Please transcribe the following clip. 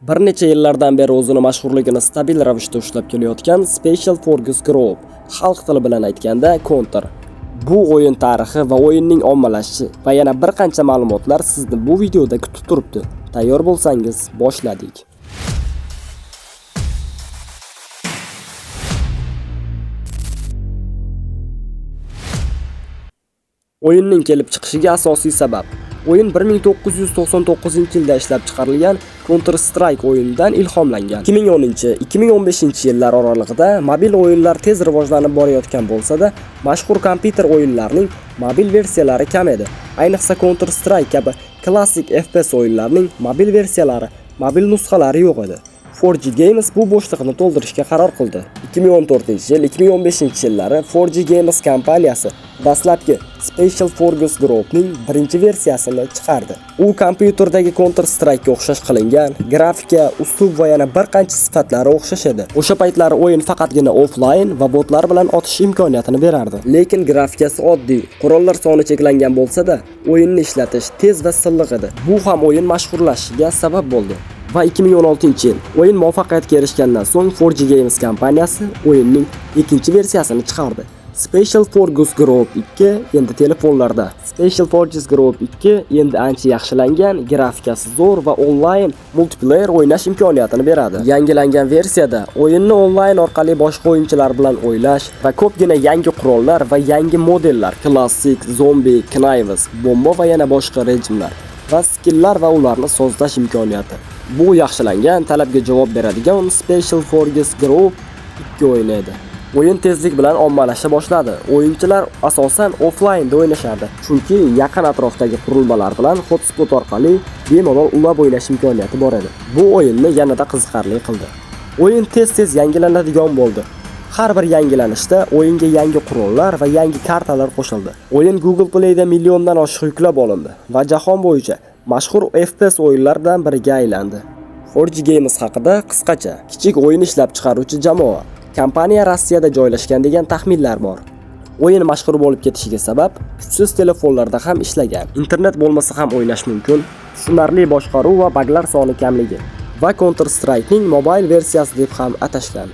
Bir necha yillardan beri o'zini mashhurligini stabil ravishda ushlab kelayotgan Special Forces Group, xalq tili bilan aytganda Counter. Bu o'yin tarixi va o'yinning ommalashishi va yana bir qancha ma'lumotlar sizni bu videoda kutib turibdi. Tayyor bo'lsangiz, boshladik. O'yinning kelib chiqishiga asosiy sabab o'yin 1999-yilda ishlab chiqarilgan Counter-Strike o'yinidan ilhomlangan. 2010-2015 yillar oralig'ida mobil o'yinlar tez rivojlanib borayotgan bo'lsa-da, mashhur kompyuter o'yinlarining mobil versiyalari kam edi. Ayniqsa Counter-Strike kabi klassik FPS o'yinlarining mobil versiyalari, mobil nusxalari yo'q edi. 4G Games bu bo'shliqni to'ldirishga qaror qildi. 2014-yil, 2015-yillari 4G Games kompaniyasi dastlabki Special Forces Group'ning birinchi versiyasini chiqardi. U kompyuterdagi Counter-Strike'ga o'xshash qilingan, grafika, uslub va yana bir qancha sifatlari o'xshash edi. O'sha paytlari o'yin faqatgina offline va botlar bilan otish imkoniyatini berardi. Lekin grafikasi oddiy, qurollar soni cheklangan bo'lsa-da, o'yinni ishlatish tez va silliq edi. Bu ham o'yin mashhurlashishiga sabab bo'ldi. Va 2016-yil o'yin muvaffaqiyatga erishgandan so'ng 4G Games kompaniyasi o'yinning ikkinchi versiyasini chiqardi. Special Forces Group 2 endi telefonlarda. Special Forces Group 2 endi ancha yaxshilangan, grafikasi zo'r va onlayn multiplayer o'ynash imkoniyatini beradi. Yangilangan versiyada o'yinni onlayn orqali boshqa o'yinchilar bilan o'ynash va ko'pgina yangi qurollar va yangi modellar, klassik, zombi, knives, bomba va yana boshqa rejimlar va skilllar va ularni sozlash imkoniyati. Bu yaxshilangan talabga javob beradigan Special Forces Group 2 o'yini edi. O'yin tezlik bilan ommalasha boshladi. O'yinchilar asosan offline da o'ynashardi, chunki yaqin atrofdagi qurilmalar bilan hotspot orqali bemalol ulab o'ynash imkoniyati bor edi. Bu o'yinni yanada qiziqarli qildi. O'yin tez-tez yangilanadigan bo'ldi. Har bir yangilanishda o'yinga yangi qurollar va yangi kartalar qo'shildi. O'yin Google Play da milliondan oshiq yuklab olindi va jahon bo'yicha mashhur FPS o'yinlardan biriga aylandi. 4G Games haqida qisqacha. Kichik o'yin ishlab chiqaruvchi jamoa. Kompaniya Rossiyada joylashgan degan taxminlar bor. O'yin mashhur bo'lib ketishiga sabab kuchsiz telefonlarda ham ishlagan. Internet bo'lmasa ham o'ynash mumkin. Tushunarli boshqaruv va baglar soni kamligi va Counter-Strike'ning mobil versiyasi deb ham atashgan.